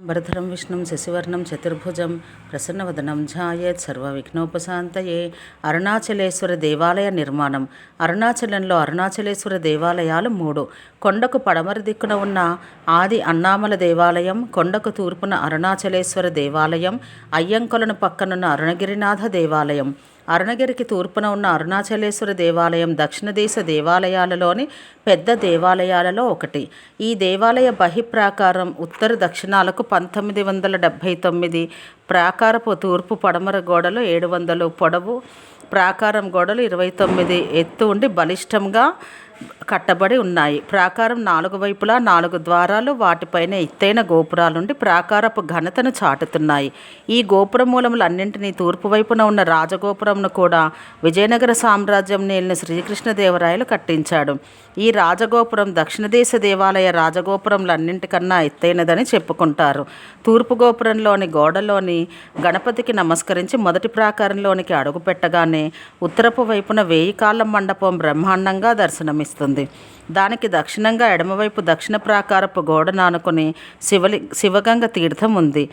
భరధరం విష్ణుం శశివర్ణం చతుర్భుజం ప్రసన్నవదనం ఝాయేత్ సర్వవిఘ్నోపశాంతయే. అరుణాచలేశ్వర దేవాలయ నిర్మాణం. అరుణాచలంలో అరుణాచలేశ్వర దేవాలయాలు 3. కొండకు పడమర దిక్కున ఉన్న ఆది అన్నామల దేవాలయం, కొండకు తూర్పున అరుణాచలేశ్వర దేవాలయం, అయ్యంకొలను పక్కనున్న అరుణగిరినాథ దేవాలయం. అరుణగిరికి తూర్పున ఉన్న అరుణాచలేశ్వర దేవాలయం దక్షిణ దేశ దేవాలయాలలోని పెద్ద దేవాలయాలలో ఒకటి. ఈ దేవాలయ బహిప్రాకారం ఉత్తర దక్షిణాలకు 1979 ప్రాకారపు తూర్పు పడమర గోడలు 700 పొడవు, ప్రాకారం గోడలు 29 ఎత్తు ఉండి బలిష్టంగా కట్టబడి ఉన్నాయి. ప్రాకారం 4 వైపులా 4 ద్వారాలు, వాటిపైన ఎత్తైన గోపురాలుండి ప్రాకారపు ఘనతను చాటుతున్నాయి. ఈ గోపురమూలములన్నింటినీ తూర్పు వైపున ఉన్న రాజగోపురంను కూడా విజయనగర సామ్రాజ్యం నేలిన శ్రీకృష్ణదేవరాయలు కట్టించాడు. ఈ రాజగోపురం దక్షిణ దేశ దేవాలయ రాజగోపురంలన్నింటికన్నా ఎత్తైనదని చెప్పుకుంటారు. తూర్పు గోపురంలోని గోడలోని గణపతికి నమస్కరించి మొదటి ప్రాకారంలోనికి అడుగుపెట్టగానే ఉత్తరపు వైపున 1000 కాళ్ళ మండపం బ్రహ్మాండంగా దర్శనమిస్తుంది. దానికి దక్షిణంగా ఎడమవైపు దక్షిణ ప్రాకారపు గోడను ఆనుకుని శివగంగ తీర్థం ఉంది.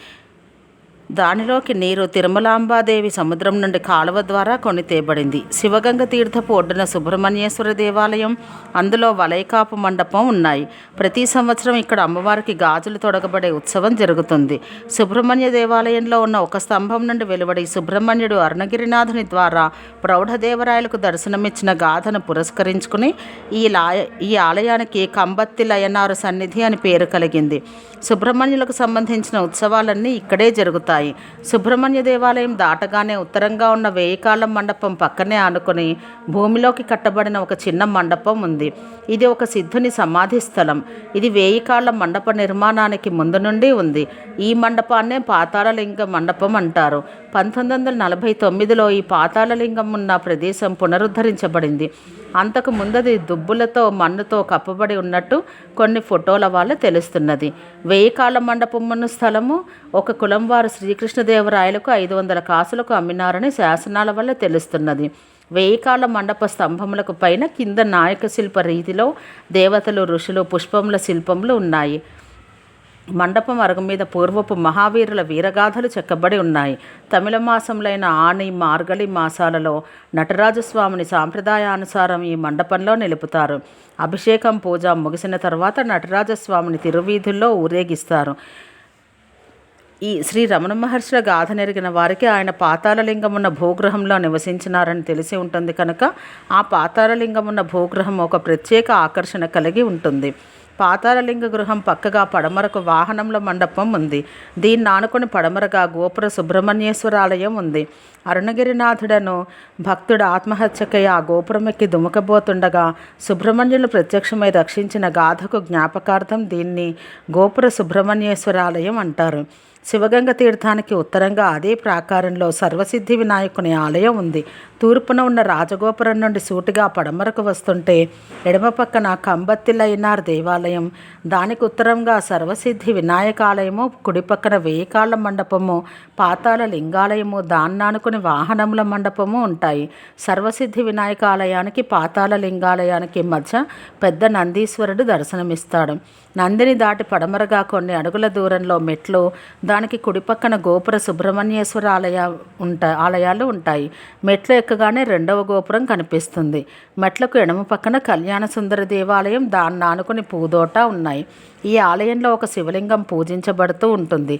దానిలోకి నీరు తిరుమలాంబాదేవి సముద్రం నుండి కాలువ ద్వారా కొని తేబడింది. శివగంగ తీర్థపు ఒడ్డున సుబ్రహ్మణ్యేశ్వర దేవాలయం, అందులో వలైకాపు మండపం ఉన్నాయి. ప్రతి సంవత్సరం ఇక్కడ అమ్మవారికి గాజులు తొడగబడే ఉత్సవం జరుగుతుంది. సుబ్రహ్మణ్య దేవాలయంలో ఉన్న ఒక స్తంభం నుండి వెలువడి సుబ్రహ్మణ్యుడు అరుణగిరినాథుని ద్వారా ప్రౌఢదేవరాయలకు దర్శనమిచ్చిన గాథను పురస్కరించుకుని ఈ ఆలయానికి కంబత్తి లయనారు సన్నిధి అని పేరు కలిగింది. సుబ్రహ్మణ్యులకు సంబంధించిన ఉత్సవాలన్నీ ఇక్కడే జరుగుతాయి. సుబ్రహ్మణ్య దేవాలయం దాటగానే ఉత్తరంగా ఉన్న 1000 కాళ్ళ మండపం పక్కనే ఆనుకొని భూమిలోకి కట్టబడిన ఒక చిన్న మండపం ఉంది. ఇది ఒక సిద్ధుని సమాధి స్థలం. ఇది 1000 కాళ్ళ మండప నిర్మాణానికి ముందు నుండి ఉంది. ఈ మండపాన్నే పాతాళలింగ మండపం అంటారు. 1949లో ఈ పాతాళలింగం ఉన్న ప్రదేశం పునరుద్ధరించబడింది. అంతకు ముందది దుబ్బులతో మన్నుతో కప్పబడి ఉన్నట్టు కొన్ని ఫోటోల వల్ల తెలుస్తున్నది. 1000 కాళ్ళ మండపం ఉన్న స్థలము ఒక కులం వారు శ్రీకృష్ణదేవరాయలకు 500 కాసులకు అమ్మినారని శాసనాల వల్ల తెలుస్తున్నది. 1000 కాళ్ళ మండప స్తంభములకు పైన కింద నాయక శిల్ప రీతిలో దేవతలు, ఋషులు, పుష్పముల శిల్పములు ఉన్నాయి. మండపం అరుగు మీద పూర్వపు మహావీరుల వీరగాథలు చెక్కబడి ఉన్నాయి. తమిళ మాసములైన ఆని, మార్గళి మాసాలలో నటరాజస్వామిని సాంప్రదాయానుసారం ఈ మండపంలో నిలుపుతారు. అభిషేకం, పూజ ముగిసిన తర్వాత నటరాజస్వామిని తిరువీధుల్లో ఊరేగిస్తారు. ఈ శ్రీ రమణ మహర్షుల గాథ నెరిగిన వారికి ఆయన పాతాళలింగం ఉన్న భూగృహంలో నివసించినారని తెలిసి ఉంటుంది కనుక ఆ పాతాళలింగం ఉన్న భూగృహం ఒక ప్రత్యేక ఆకర్షణ కలిగి ఉంటుంది. పాతాళలింగ గృహం పక్కగా పడమరకు వాహనముల మండపం ఉంది. దీన్ని ఆనుకొని పడమరగా గోపుర సుబ్రహ్మణ్యేశ్వర ఆలయం ఉంది. అరుణగిరినాథుడను భక్తుడు ఆత్మహత్యకై ఆ గోపురమెక్కి దుముకబోతుండగా సుబ్రహ్మణ్యులు ప్రత్యక్షమై రక్షించిన గాథకు జ్ఞాపకార్థం దీన్ని గోపుర సుబ్రహ్మణ్యేశ్వర ఆలయం అంటారు. శివగంగ తీర్థానికి ఉత్తరంగా అదే ప్రాకారంలో సర్వసిద్ధి వినాయకుని ఆలయం ఉంది. తూర్పున ఉన్న రాజగోపురం నుండి సూటిగా పడమరకు వస్తుంటే ఎడమ పక్కన కంబత్తి లయనార్ దేవాలయం, దానికి ఉత్తరంగా సర్వసిద్ధి వినాయకాలయము, కుడి పక్కన 1000 కాళ్ళ మండపము, పాతాళ లింగాలయము, దాన్నానుకుని వాహనముల మండపము ఉంటాయి. సర్వసిద్ధి వినాయకాలయానికి పాతాళ లింగాలయానికి మధ్య పెద్ద నందీశ్వరుడు దర్శనమిస్తాడు. నందిని దాటి పడమరగా కొన్ని అడుగుల దూరంలో మెట్లు, దానికి కుడిపక్కన గోపుర సుబ్రహ్మణ్యేశ్వర ఆలయాలు ఉంటాయి. మెట్లు ఎక్కగానే రెండవ గోపురం కనిపిస్తుంది. మెట్లకు ఎడమ పక్కన కళ్యాణ సుందర దేవాలయం, దాన్ని ఆనుకుని పూదోట ఉన్నాయి. ఈ ఆలయంలో ఒక శివలింగం పూజించబడుతూ ఉంటుంది.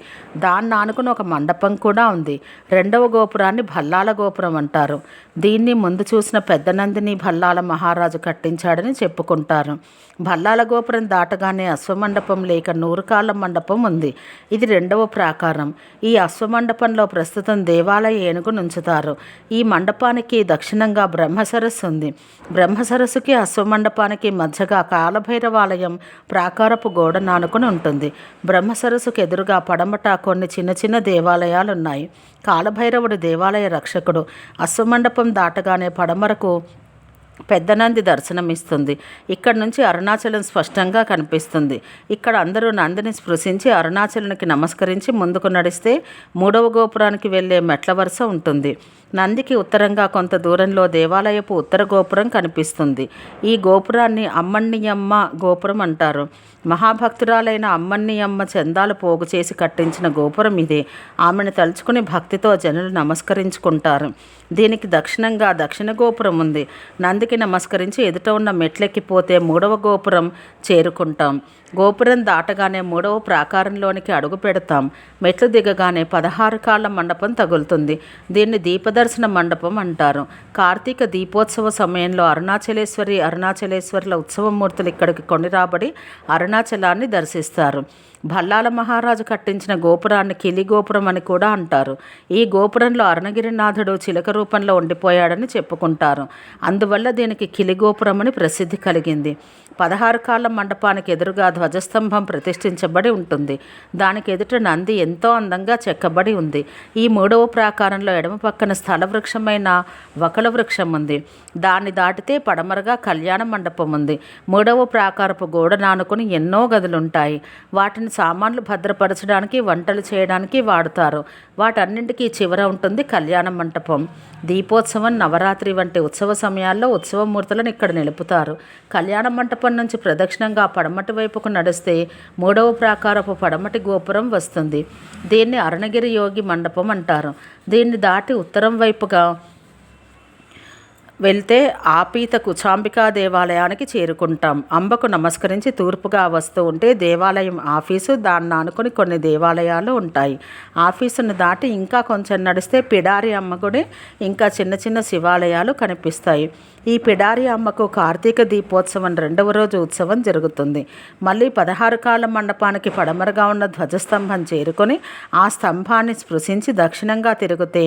దాన్ని ఆనుకుని ఒక మండపం కూడా ఉంది. రెండవ గోపురాన్ని భల్లాల గోపురం అంటారు. దీన్ని ముందు చూసిన పెద్ద నందిని భల్లాల మహారాజు కట్టించాడని చెప్పుకుంటారు. భల్లాల గోపురం దాటగానే అశ్వమండపం లేక 100 కాళ్ళ మండపం ఉంది. ఇది రెండవ ప్రాకారం. ఈ అశ్వమండపంలో ప్రస్తుతం దేవాలయ ఏనుగు నుంచుతారు. ఈ మండపానికి దక్షిణంగా బ్రహ్మసరస్సు ఉంది. బ్రహ్మసరస్సుకి అశ్వమండపానికి మధ్యగా కాలభైరవాలయం ప్రాకారపు గోడ నానుకుని ఉంటుంది. బ్రహ్మసరస్సుకు ఎదురుగా పడమట కొన్ని చిన్న చిన్న దేవాలయాలు ఉన్నాయి. కాలభైరవుడు దేవాలయ రక్షకుడు. అశ్వమండపం దాటగానే పడమరకు పెద్ద నంది దర్శనమిస్తుంది. ఇక్కడ నుంచి అరుణాచలం స్పష్టంగా కనిపిస్తుంది. ఇక్కడ అందరూ నందిని స్పృశించి అరుణాచలానికి నమస్కరించి ముందుకు నడిస్తే 3వ గోపురానికి వెళ్ళే మెట్ల వరుస ఉంటుంది. నందికి ఉత్తరంగా కొంత దూరంలో దేవాలయపు ఉత్తర గోపురం కనిపిస్తుంది. ఈ గోపురాన్ని అమ్మణ్ణియమ్మ గోపురం అంటారు. మహాభక్తురాలైన అమ్మణ్ణియమ్మ చందాలు పోగు చేసి కట్టించిన గోపురం ఇదే. ఆమెను తలుచుకుని భక్తితో జనులు నమస్కరించుకుంటారు. దీనికి దక్షిణంగా దక్షిణ గోపురం ఉంది. నందికి నమస్కరించి ఎదుట ఉన్న మెట్లెక్కిపోతే 3వ గోపురం చేరుకుంటాం. గోపురం దాటగానే 3వ ప్రాకారంలోనికి అడుగు పెడతాం. మెట్లు దిగగానే 16 కాళ్ళ మండపం తగులుతుంది. దీన్ని దీపదర్శన మండపం అంటారు. కార్తీక దీపోత్సవ సమయంలో అరుణాచలేశ్వరుల ఉత్సవమూర్తులు ఇక్కడికి కొనిరాబడి అరుణాచలాన్ని దర్శిస్తారు. భల్లాల మహారాజు కట్టించిన గోపురాన్ని కిలి గోపురం అని కూడా అంటారు. ఈ గోపురంలో అరుణగిరినాథుడు చిలక రూపంలో ఉండిపోయాడని చెప్పుకుంటారు. అందువల్ల దీనికి కిలి గోపురం అని ప్రసిద్ధి కలిగింది. 16 కాళ్ళ మండపానికి ఎదురుగా ధ్వజస్తంభం ప్రతిష్ఠించబడి ఉంటుంది. దానికి ఎదుట నంది ఎంతో అందంగా చెక్కబడి ఉంది. ఈ 3వ ప్రాకారంలో ఎడమ పక్కన స్థల వృక్షమైన వకల వృక్షం ఉంది. దాన్ని దాటితే పడమరగా కళ్యాణ మండపం ఉంది. 3వ ప్రాకారపు గోడను ఆనుకుని ఎన్నో గదులుంటాయి. వాటిని సామాన్లు భద్రపరచడానికి, వంటలు చేయడానికి వాడుతారు. వాటన్నింటికీ చివర ఉంటుంది కళ్యాణ మంటపం. దీపోత్సవం, నవరాత్రి వంటి ఉత్సవ సమయాల్లో ఉత్సవమూర్తులను ఇక్కడ నిలుపుతారు. కళ్యాణ మంటపం నుంచి ప్రదక్షిణంగా పడమటి వైపుకు నడిస్తే 3వ ప్రాకారపు పడమటి గోపురం వస్తుంది. దీన్ని అరుణగిరి యోగి మండపం అంటారు. దీన్ని దాటి ఉత్తరం వైపుగా వెళ్తే ఆపీత కుచాంబికా దేవాలయానికి చేరుకుంటాం. అంబకు నమస్కరించి తూర్పుగా వస్తూ ఉంటే దేవాలయం ఆఫీసు, దాన్ని ఆనుకొని కొన్ని దేవాలయాలు ఉంటాయి. ఆఫీసును దాటి ఇంకా కొంచెం నడిస్తే పిడారి అమ్మ గుడి, ఇంకా చిన్న చిన్న శివాలయాలు కనిపిస్తాయి. ఈ పిడారి అమ్మకు కార్తీక దీపోత్సవం 2వ రోజు ఉత్సవం జరుగుతుంది. మళ్ళీ 16 కాళ్ళ మండపానికి పడమరగా ఉన్న ధ్వజస్తంభం చేరుకొని ఆ స్తంభాన్ని స్పృశించి దక్షిణంగా తిరిగితే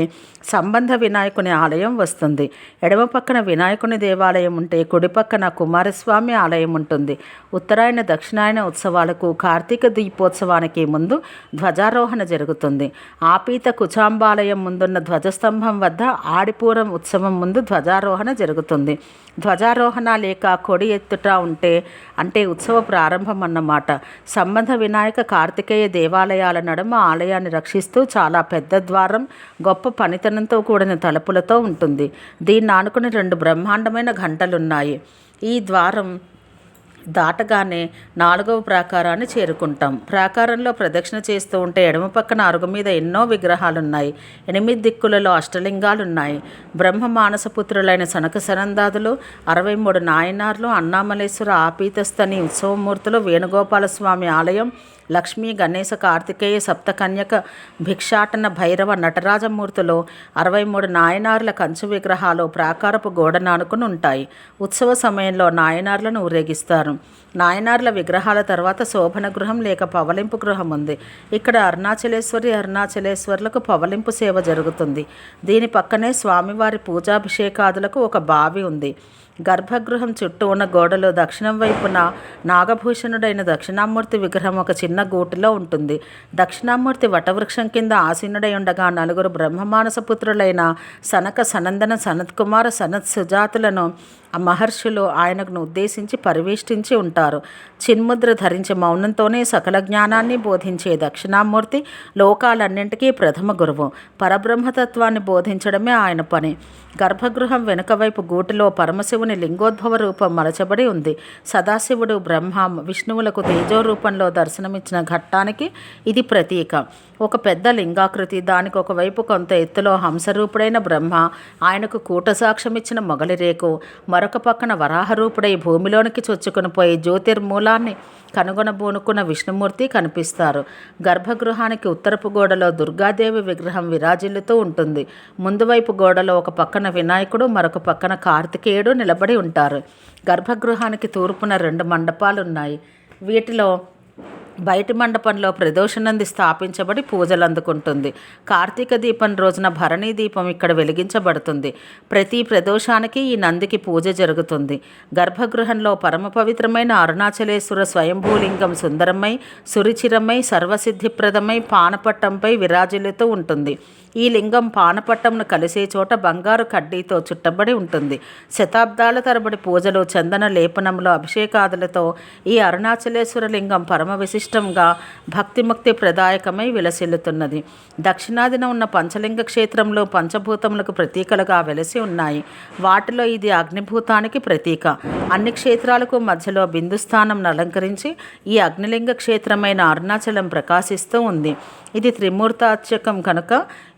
సంబంధ వినాయకుని ఆలయం వస్తుంది. ఎడమ పక్కన వినాయకుని దేవాలయం ఉంటే కుడి పక్కన కుమారస్వామి ఆలయం ఉంటుంది. ఉత్తరాయణ దక్షిణాయన ఉత్సవాలకు కార్తీక దీపోత్సవానికి ముందు ధ్వజారోహణ జరుగుతుంది. ఆపీత కుచాంబాలయం ముందున్న ధ్వజస్తంభం వద్ద ఆడిపూరం ఉత్సవం ముందు ధ్వజారోహణ జరుగుతుంది. ధ్వజారోహణ లేక కొడి ఎత్తుట ఉంటే అంటే ఉత్సవ ప్రారంభం అన్నమాట. సంబంధ వినాయక కార్తికేయ దేవాలయాల నడుమ ఆలయాన్ని రక్షిస్తూ చాలా పెద్ద ద్వారం, గొప్ప పనితనంతో కూడిన తలుపులతో ఉంటుంది. దీన్ని ఆనుకుని 2 బ్రహ్మాండమైన ఘంటలున్నాయి. ఈ ద్వారం దాటగానే 4వ ప్రాకారాన్ని చేరుకుంటాం. ప్రాకారంలో ప్రదక్షిణ చేస్తూ ఉంటే ఎడమ పక్కన అరుగు మీద ఎన్నో విగ్రహాలున్నాయి. 8 దిక్కులలో అష్టలింగాలున్నాయి. బ్రహ్మ మానసపుత్రులైన సనక సనందాదులు, 63 నాయనార్లు, అన్నామలేశ్వర ఆపీతస్థని ఉత్సవమూర్తులు, వేణుగోపాలస్వామి ఆలయం, లక్ష్మీ గణేశ కార్తికేయ సప్తకన్యక భిక్షాటన భైరవ నటరాజమూర్తులు, 63 నాయనార్ల కంచు విగ్రహాలు ప్రాకారపు గోడనానుకుని ఉంటాయి. ఉత్సవ సమయంలో నాయనార్లను ఊరేగిస్తారు. నాయనార్ల విగ్రహాల తర్వాత శోభన గృహం లేక పవలింపు గృహం ఉంది. ఇక్కడ అరుణాచలేశ్వరులకు పవలింపు సేవ జరుగుతుంది. దీని పక్కనే స్వామివారి పూజాభిషేకాదులకు ఒక బావి ఉంది. గర్భగృహం చుట్టూ ఉన్న గోడలో దక్షిణం వైపున నాగభూషణుడైన దక్షిణామూర్తి విగ్రహం ఒక చిన్న గూటిలో ఉంటుంది. దక్షిణామూర్తి వటవృక్షం కింద ఆసీనుడై ఉండగా 4 బ్రహ్మమానసపుత్రులైన సనక, సనందన, సనత్కుమార, సనత్ సుజాతులను ఆ మహర్షులు ఆయనను ఉద్దేశించి పరివేష్టించి ఉంటారు. చిన్ముద్ర ధరించి మౌనంతోనే సకల జ్ఞానాన్ని బోధించే దక్షిణామూర్తి లోకాలన్నింటికీ ప్రథమ గురువు. పరబ్రహ్మతత్వాన్ని బోధించడమే ఆయన పని. గర్భగృహం వెనుక వైపు గూటిలో పరమశివుని లింగోద్భవ రూపం మలచబడి ఉంది. సదాశివుడు, బ్రహ్మ, విష్ణువులకు తేజో రూపంలో దర్శనమిచ్చిన ఘట్టానికి ఇది ప్రతీక. ఒక పెద్ద లింగాకృతి, దానికి ఒకవైపు కొంత ఎత్తులో హంసరూపుడైన బ్రహ్మ, ఆయనకు కూటసాక్ష్యమిచ్చిన మొగలిరేకు, మరొక పక్కన వరాహరూపుడై భూమిలోనికి చొచ్చుకుని పోయి జ్యోతిర్మూలాన్ని కనుగొనబూనుకున్న విష్ణుమూర్తి కనిపిస్తారు. గర్భగృహానికి ఉత్తరపు గోడలో దుర్గాదేవి విగ్రహం విరాజిల్లుతూ ఉంటుంది. ముందు వైపు గోడలో ఒక పక్కన వినాయకుడు, మరొక పక్కన కార్తికేయుడు నిలబడి ఉంటారు. గర్భగృహానికి తూర్పున 2 మండపాలున్నాయి. వీటిలో బయటి మండపంలో ప్రదోషనంది స్థాపించబడి పూజలు అందుకుంటుంది. కార్తీక దీపం రోజున భరణీ దీపం ఇక్కడ వెలిగించబడుతుంది. ప్రతి ప్రదోషానికి ఈ నందికి పూజ జరుగుతుంది. గర్భగృహంలో పరమ పవిత్రమైన అరుణాచలేశ్వర స్వయంభూలింగం సుందరమై, సురిచిరమై, సర్వసిద్ధిప్రదమై పానపట్టంపై విరాజిల్లుతూ ఉంటుంది. ఈ లింగం పానపట్టంను కలిసే చోట బంగారు కడ్డీతో చుట్టబడి ఉంటుంది. శతాబ్దాల తరబడి పూజలు, చందన లేపనంలో, అభిషేకాదులతో ఈ అరుణాచలేశ్వర లింగం పరమ విశిష్టంగా భక్తిముక్తి ప్రదాయకమై విలసిల్లుతున్నది. దక్షిణాదిన ఉన్న పంచలింగ క్షేత్రంలో పంచభూతములకు ప్రతీకలుగా వెలసి ఉన్నాయి. వాటిలో ఇది అగ్నిభూతానికి ప్రతీక. అన్ని క్షేత్రాలకు మధ్యలో బిందుస్థానం అలంకరించి ఈ అగ్నిలింగ క్షేత్రమైన అరుణాచలం ప్రకాశిస్తూ ఉంది. ఇది త్రిమూర్తార్చకం కనుక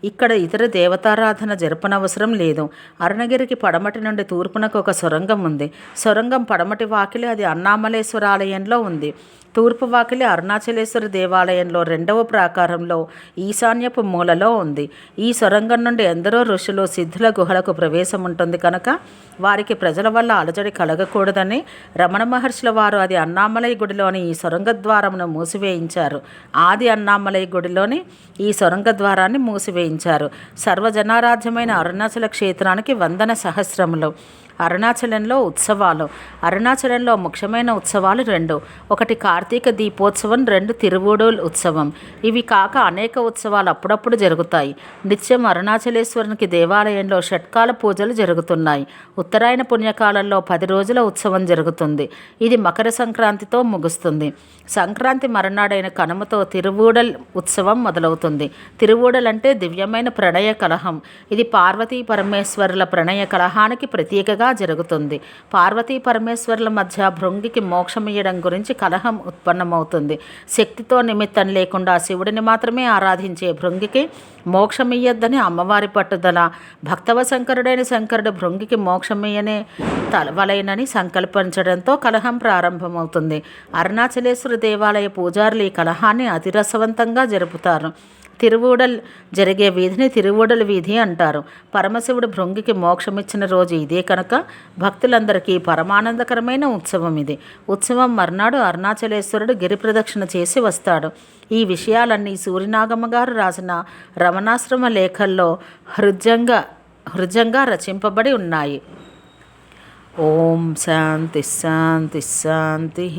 ఇక్కడ ఇతర దేవతారాధన జరపనవసరం లేదు. అరుణగిరికి పడమటి నుండి తూర్పునకు ఒక సొరంగం ఉంది. సొరంగం పడమటి వాకిలి అది అన్నామలేశ్వరాలయంలో ఉంది. తూర్పు వాకిలి అరుణాచలేశ్వర దేవాలయంలో రెండవ ప్రాకారంలో ఈశాన్యపు మూలలో ఉంది. ఈ సొరంగం నుండి ఎందరో ఋషులు, సిద్ధుల గుహలకు ప్రవేశం ఉంటుంది కనుక వారికి ప్రజల వల్ల అలజడి కలగకూడదని రమణ మహర్షుల వారు అది అన్నామలై గుడిలోని ఈ సొరంగ ద్వారమును మూసివేయించారు. ఆది అన్నామలై గుడిలోని ఈ సొరంగ ద్వారాన్ని మూసివేయించారు. సర్వజనారాధ్యమైన అరుణాచల క్షేత్రానికి వందన సహస్రములు. అరుణాచలంలో ఉత్సవాలు. అరుణాచలంలో ముఖ్యమైన ఉత్సవాలు రెండు. ఒకటి కార్తీక దీపోత్సవం, రెండు తిరువూడూల్ ఉత్సవం. ఇవి కాక అనేక ఉత్సవాలు అప్పుడప్పుడు జరుగుతాయి. నిత్యం అరుణాచలేశ్వరునికి దేవాలయంలో షట్కాల పూజలు జరుగుతున్నాయి. ఉత్తరాయణ పుణ్యకాలంలో 10 రోజుల ఉత్సవం జరుగుతుంది. ఇది మకర సంక్రాంతితో ముగుస్తుంది. సంక్రాంతి మరునాడైన కనుమతో తిరువూడల్ ఉత్సవం మొదలవుతుంది. తిరువూడల్ అంటే దివ్యమైన ప్రణయ కలహం. ఇది పార్వతీ పరమేశ్వరుల ప్రణయ కలహానికి ప్రతీకగా జరుగుతుంది. పార్వతీ పరమేశ్వరుల మధ్య భృంగికి మోక్షమియ్యడం గురించి కలహం ఉత్పన్నమవుతుంది. శక్తితో నిమిత్తం లేకుండా శివుడిని మాత్రమే ఆరాధించే భృంగికి మోక్షమియ్యొద్దని అమ్మవారి పట్టుదల. భక్తవ శంకరుడైన శంకరుడు భృంగికి మోక్షమియ్యనే తలవలైనని సంకల్పించడంతో కలహం ప్రారంభమవుతుంది. అరుణాచలేశ్వర దేవాలయ పూజారులు ఈ కలహాన్ని అతిరసవంతంగా జరుపుతారు. తిరువూడల్ జరిగే వీధిని తిరువూడల్ వీధి అంటారు. పరమశివుడు భృంగికి మోక్షమిచ్చిన రోజు ఇదే కనుక భక్తులందరికీ పరమానందకరమైన ఉత్సవం ఇది. ఉత్సవం మర్నాడు అరుణాచలేశ్వరుడు గిరి ప్రదక్షిణ చేసి వస్తాడు. ఈ విషయాలన్నీ సూర్యనాగమ్మ గారు రాసిన రమణాశ్రమ లేఖల్లో హృద్యంగా రచింపబడి ఉన్నాయి. ఓం శాంతి శాంతి శాంతి.